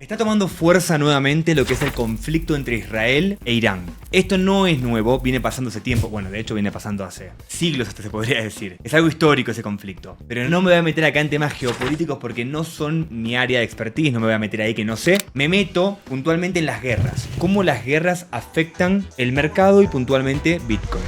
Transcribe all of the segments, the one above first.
Está tomando fuerza nuevamente lo que es el conflicto entre Israel e Irán. Esto no es nuevo, viene pasando hace tiempo. Bueno, de hecho viene pasando hace siglos hasta se podría decir. Es algo histórico ese conflicto. Pero no me voy a meter acá en temas geopolíticos porque no son mi área de expertise, no me voy a meter ahí que no sé. Me meto puntualmente en las guerras. Cómo las guerras afectan el mercado y puntualmente Bitcoin.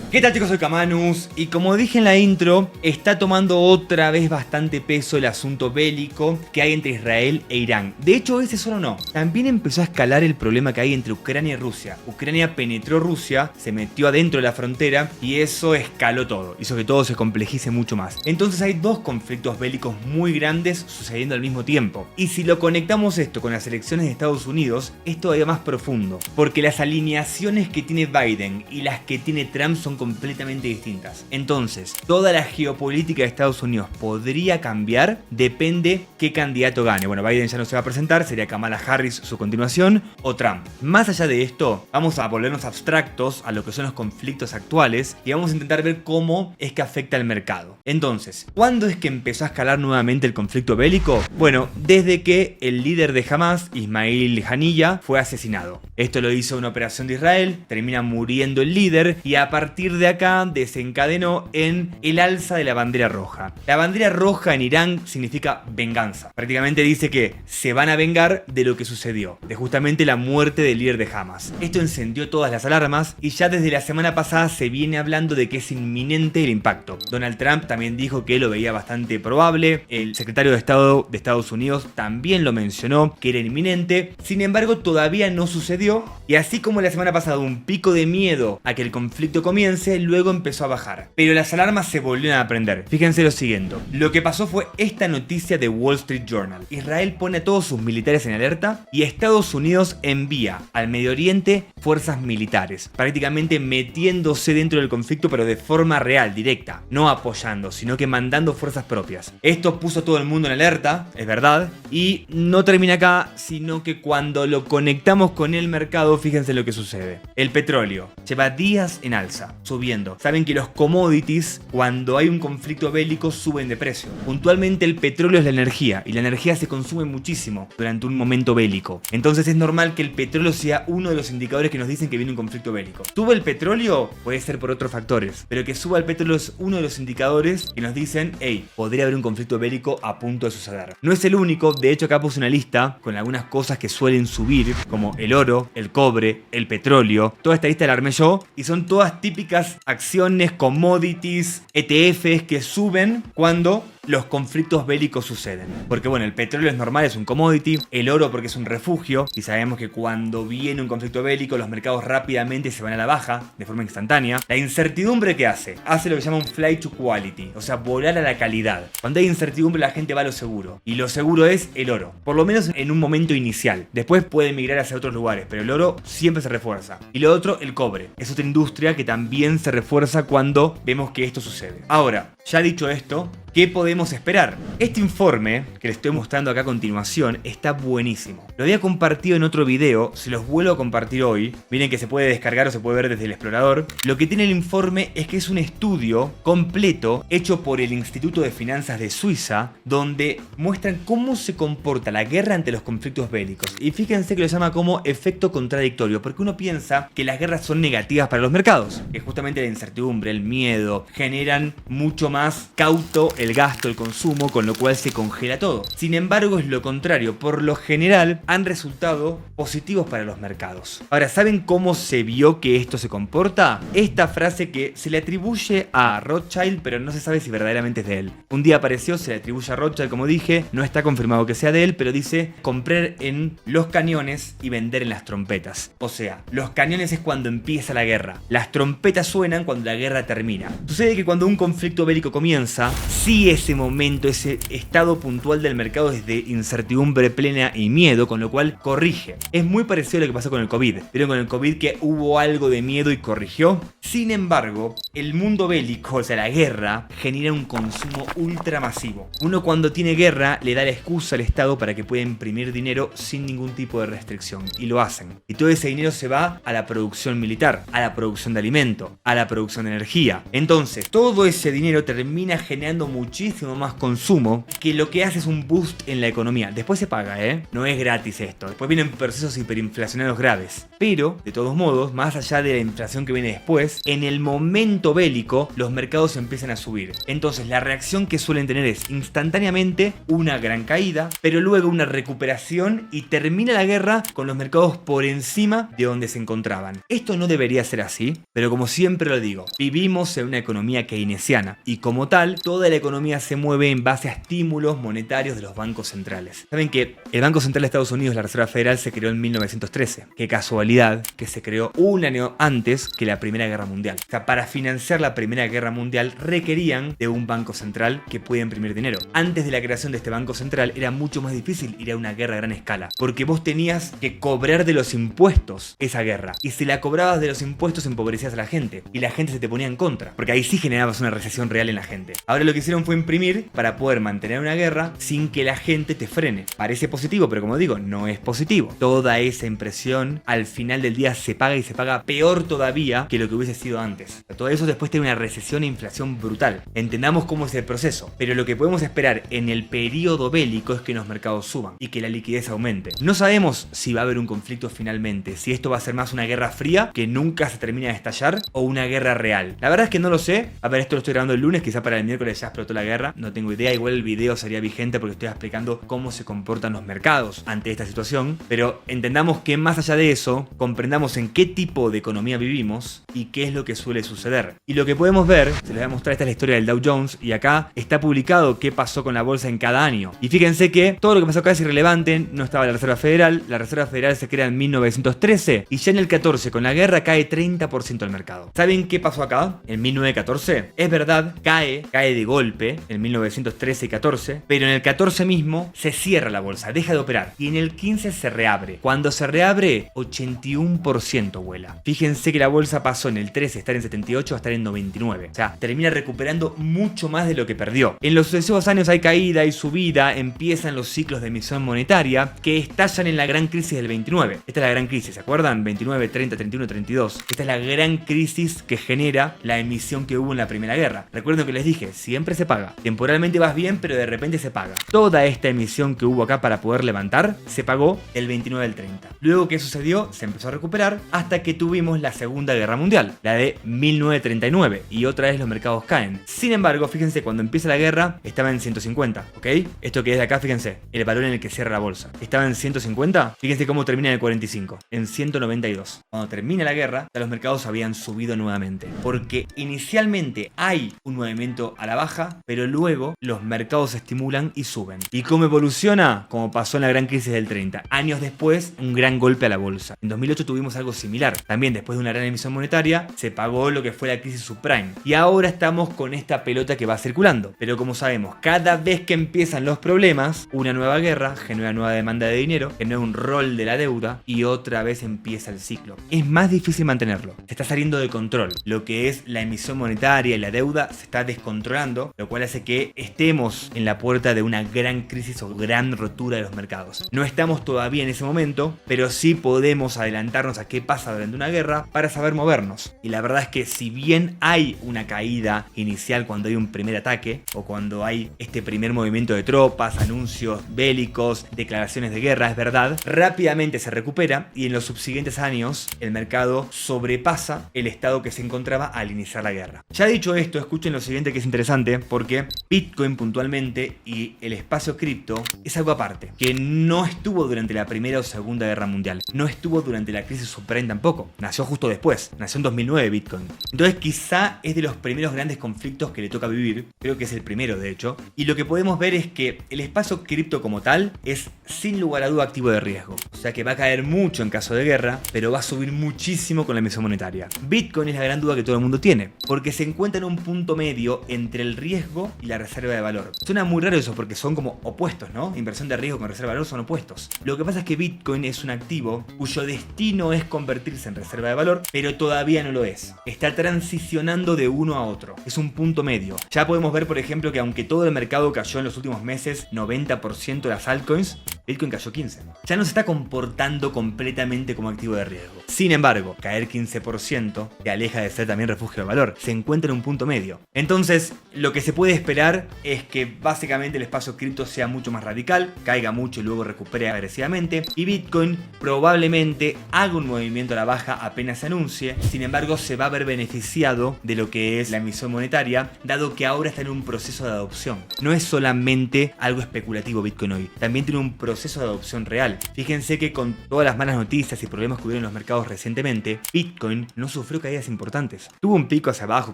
¿Qué tal, chicos? Soy Kamanus y como dije en la intro, está tomando otra vez bastante peso el asunto bélico que hay entre Israel e Irán. De hecho, ese solo no. También empezó a escalar el problema que hay entre Ucrania y Rusia. Ucrania penetró Rusia, se metió adentro de la frontera y eso escaló todo. Hizo que todo se complejice mucho más. Entonces hay dos conflictos bélicos muy grandes sucediendo al mismo tiempo. Y si lo conectamos esto con las elecciones de Estados Unidos, es todavía más profundo. Porque las alineaciones que tiene Biden y las que tiene Trump son completamente distintas. Entonces, toda la geopolítica de Estados Unidos podría cambiar, depende qué candidato gane. Bueno, Biden ya no se va a presentar, sería Kamala Harris su continuación o Trump. Más allá de esto, vamos a volvernos abstractos a lo que son los conflictos actuales y vamos a intentar ver cómo es que afecta al mercado. Entonces, ¿cuándo es que empezó a escalar nuevamente el conflicto bélico? Bueno, desde que el líder de Hamas, Ismail Haniyeh, fue asesinado. Esto lo hizo una operación de Israel, termina muriendo el líder y a partir de acá desencadenó en el alza de la bandera roja. La bandera roja en Irán significa venganza. Prácticamente dice que se van a vengar de lo que sucedió, de justamente la muerte del líder de Hamas. Esto encendió todas las alarmas y ya desde la semana pasada se viene hablando de que es inminente el impacto. Donald Trump también dijo que lo veía bastante probable, el secretario de Estado de Estados Unidos también lo mencionó, que era inminente. Sin embargo, todavía no sucedió y así como la semana pasada un pico de miedo a que el conflicto comience, luego empezó a bajar. Pero las alarmas se volvieron a prender. Fíjense lo siguiente. Lo que pasó fue esta noticia de Wall Street Journal. Israel pone a todos sus militares en alerta y Estados Unidos envía al Medio Oriente fuerzas militares. Prácticamente metiéndose dentro del conflicto pero de forma real, directa. No apoyando, sino que mandando fuerzas propias. Esto puso a todo el mundo en alerta, es verdad. Y no termina acá, sino que cuando lo conectamos con el mercado, fíjense lo que sucede. El petróleo lleva días en alza, subiendo. Saben que los commodities, cuando hay un conflicto bélico, suben de precio. Puntualmente el petróleo es la energía y la energía se consume muchísimo durante un momento bélico. Entonces es normal que el petróleo sea uno de los indicadores que nos dicen que viene un conflicto bélico. ¿Sube el petróleo? Puede ser por otros factores, pero que suba el petróleo es uno de los indicadores que nos dicen, hey, podría haber un conflicto bélico a punto de suceder. No es el único, de hecho acá puse una lista con algunas cosas que suelen subir, como el oro, el cobre, el petróleo. Toda esta lista la armé yo y son todas típicas acciones, commodities, ETFs que suben cuando los conflictos bélicos suceden. Porque bueno, el petróleo es normal, es un commodity, el oro porque es un refugio y sabemos que cuando viene un conflicto bélico los mercados rápidamente se van a la baja de forma instantánea. La incertidumbre, ¿qué hace? Hace lo que llama un flight to quality, o sea, volar a la calidad. Cuando hay incertidumbre la gente va a lo seguro y lo seguro es el oro, por lo menos en un momento inicial. Después puede migrar hacia otros lugares, pero el oro siempre se refuerza. Y lo otro, el cobre. Es otra industria que también se refuerza cuando vemos que esto sucede. Ahora, ya dicho esto, ¿qué podemos esperar? Este informe que les estoy mostrando acá a continuación está buenísimo. Lo había compartido en otro video, se los vuelvo a compartir hoy. Miren que se puede descargar o se puede ver desde el explorador. Lo que tiene el informe es que es un estudio completo hecho por el Instituto de Finanzas de Suiza, donde muestran cómo se comporta la guerra ante los conflictos bélicos. Y fíjense que lo llama como efecto contradictorio, porque uno piensa que las guerras son negativas para los mercados, que justamente la incertidumbre, el miedo, generan mucho más cauto el gasto, el consumo, con lo cual se congela todo. Sin embargo, es lo contrario. Por lo general, han resultado positivos para los mercados. Ahora, ¿saben cómo se vio que esto se comporta? Esta frase que se le atribuye a Rothschild, pero no se sabe si verdaderamente es de él. Un día apareció, se le atribuye a Rothschild, como dije, no está confirmado que sea de él, pero dice comprar en los cañones y vender en las trompetas. O sea, los cañones es cuando empieza la guerra. Las trompetas suenan cuando la guerra termina. Sucede que cuando un conflicto bélico bélico comienza, sí ese momento, ese estado puntual del mercado es de incertidumbre plena y miedo, con lo cual corrige. Es muy parecido a lo que pasó con el COVID. Vieron con el COVID que hubo algo de miedo y corrigió. Sin embargo, el mundo bélico, o sea la guerra, genera un consumo ultramasivo. Uno cuando tiene guerra le da la excusa al Estado para que pueda imprimir dinero sin ningún tipo de restricción. Y lo hacen. Y todo ese dinero se va a la producción militar, a la producción de alimento, a la producción de energía. Entonces, todo ese dinero termina generando muchísimo más consumo, que lo que hace es un boost en la economía. Después se paga, no es gratis esto. Después vienen procesos hiperinflacionarios graves. Pero, de todos modos, más allá de la inflación que viene después, en el momento bélico, los mercados empiezan a subir. Entonces, la reacción que suelen tener es instantáneamente una gran caída, pero luego una recuperación y termina la guerra con los mercados por encima de donde se encontraban. Esto no debería ser así, pero como siempre lo digo, vivimos en una economía keynesiana y como tal, toda la economía se mueve en base a estímulos monetarios de los bancos centrales. Saben que el Banco Central de Estados Unidos, la Reserva Federal, se creó en 1913. Qué casualidad que se creó un año antes que la Primera Guerra Mundial. O sea, para financiar la Primera Guerra Mundial requerían de un banco central que pueda imprimir dinero. Antes de la creación de este banco central era mucho más difícil ir a una guerra a gran escala, porque vos tenías que cobrar de los impuestos esa guerra, y si la cobrabas de los impuestos empobrecías a la gente y la gente se te ponía en contra, porque ahí sí generabas una recesión real en la gente. Ahora lo que hicieron fue imprimir para poder mantener una guerra sin que la gente te frene. Parece positivo, pero como digo, no es positivo. Toda esa impresión al final del día se paga, y se paga peor todavía que lo que hubiese sido antes. Todo eso después tiene una recesión e inflación brutal. Entendamos cómo es el proceso, pero lo que podemos esperar en el periodo bélico es que los mercados suban y que la liquidez aumente. No sabemos si va a haber un conflicto finalmente, si esto va a ser más una guerra fría que nunca se termina de estallar o una guerra real. La verdad es que no lo sé. A ver, esto lo estoy grabando el lunes, quizá para el miércoles ya explotó la guerra, no tengo idea. Igual el video sería vigente porque estoy explicando cómo se comportan los mercados ante esta situación, pero entendamos que más allá de eso, comprendamos en qué tipo de economía vivimos y qué es lo que suele suceder. Y lo que podemos ver, se les voy a mostrar, esta es la historia del Dow Jones, y acá está publicado qué pasó con la bolsa en cada año. Y fíjense que todo lo que pasó acá es irrelevante, no estaba la Reserva Federal se crea en 1913 y ya en el 14 con la guerra cae 30% el mercado. ¿Saben qué pasó acá? En 1914, es verdad, cae de golpe en 1913 y 14, pero en el 14 mismo se cierra la bolsa, deja de operar, y en el 15 se reabre. Cuando se reabre, 81% vuela. Fíjense que la bolsa pasó en el 13 estar en 78 a estar en 99. O sea, termina recuperando mucho más de lo que perdió. En los sucesivos años hay caída y subida, empiezan los ciclos de emisión monetaria que estallan en la gran crisis del 29. Esta es la gran crisis, ¿se acuerdan? 29, 30, 31, 32. Esta es la gran crisis que genera la emisión que hubo en la Primera Guerra. Recuerden que les dije, siempre se paga. Temporalmente vas bien, pero de repente se paga. Toda esta emisión que hubo acá para poder levantar, se pagó el 29 al 30. Luego, ¿qué sucedió? Se empezó a recuperar hasta que tuvimos la Segunda Guerra Mundial, la de 1939, y otra vez los mercados caen. Sin embargo, fíjense, cuando empieza la guerra, estaba en 150, ¿ok? Esto que es de acá, fíjense, el valor en el que cierra la bolsa. Estaba en 150, fíjense cómo termina en el 45, en 192. Cuando termina la guerra, ya los mercados habían subido nuevamente, porque inicialmente hay un movimiento a la baja, pero luego los mercados se estimulan y suben. ¿Y cómo evoluciona? Como pasó en la gran crisis del 30. Años después, un gran golpe a la bolsa. En 2008 tuvimos algo similar. También después de una gran emisión monetaria, se pagó lo que fue la crisis subprime. Y ahora estamos con esta pelota que va circulando. Pero como sabemos, cada vez que empiezan los problemas, una nueva guerra genera nueva demanda de dinero, genera un rol de la deuda y otra vez empieza el ciclo. Es más difícil mantenerlo. Se está saliendo de control. Lo que es la emisión monetaria y la deuda se está descontrolando, lo cual hace que estemos en la puerta de una gran crisis o gran rotura de los mercados. No estamos todavía en ese momento, pero sí podemos adelantarnos a qué pasa durante una guerra para saber movernos. Y la verdad es que si bien hay una caída inicial cuando hay un primer ataque o cuando hay este primer movimiento de tropas, anuncios bélicos, declaraciones de guerra, es verdad, rápidamente se recupera y en los subsiguientes años el mercado sobrepasa el estado que se encontraba al iniciar la guerra. Ya dicho esto, escuchen lo siguiente que es interesante, porque Bitcoin puntualmente y el espacio cripto es algo aparte, que no estuvo durante la Primera o Segunda Guerra Mundial, no estuvo durante la crisis subprime tampoco, nació justo después, nació en 2009 Bitcoin. Entonces quizá es de los primeros grandes conflictos que le toca vivir, creo que es el primero de hecho, y lo que podemos ver es que el espacio cripto como tal es sin lugar a duda activo de riesgo, o sea que va a caer mucho en caso de guerra, pero va a subir muchísimo con la emisión monetaria. Bitcoin es la gran duda que todo el mundo tiene, porque se encuentra en un punto medio medio entre el riesgo y la reserva de valor. Suena muy raro eso porque son como opuestos, ¿no? Inversión de riesgo con reserva de valor son opuestos. Lo que pasa es que Bitcoin es un activo cuyo destino es convertirse en reserva de valor, pero todavía no lo es. Está transicionando de uno a otro. Es un punto medio. Ya podemos ver, por ejemplo, que aunque todo el mercado cayó en los últimos meses 90% de las altcoins, Bitcoin cayó 15%. Ya no se está comportando completamente como activo de riesgo. Sin embargo, caer 15% te aleja de ser también refugio de valor. Se encuentra en un punto medio. Entonces, lo que se puede esperar es que básicamente el espacio cripto sea mucho más radical, caiga mucho y luego recupere agresivamente. Y Bitcoin probablemente haga un movimiento a la baja apenas se anuncie. Sin embargo, se va a ver beneficiado de lo que es la emisión monetaria, dado que ahora está en un proceso de adopción. No es solamente algo especulativo Bitcoin hoy. También tiene un proceso de adopción real. Fíjense que con todas las malas noticias y problemas que hubieron en los mercados recientemente, Bitcoin no sufrió caídas importantes. Tuvo un pico hacia abajo,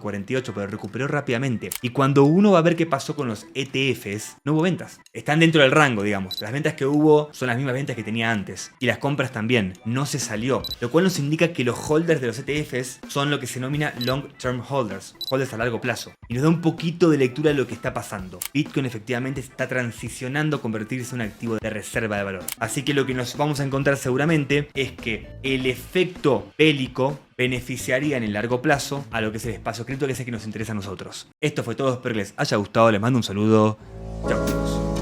48, pero recuperó rápidamente. Y cuando uno va a ver qué pasó con los ETFs, no hubo ventas. Están dentro del rango, digamos. Las ventas que hubo son las mismas ventas que tenía antes. Y las compras también. No se salió. Lo cual nos indica que los holders de los ETFs son lo que se denomina long term holders. Holders a largo plazo. Y nos da un poquito de lectura de lo que está pasando. Bitcoin efectivamente está transicionando a convertirse en un activo de reserva de valor. Así que lo que nos vamos a encontrar seguramente es que el efecto bélico beneficiaría en el largo plazo a lo que es el espacio cripto, que es el que nos interesa a nosotros. Esto fue todo, espero que les haya gustado, les mando un saludo. Chau chicos.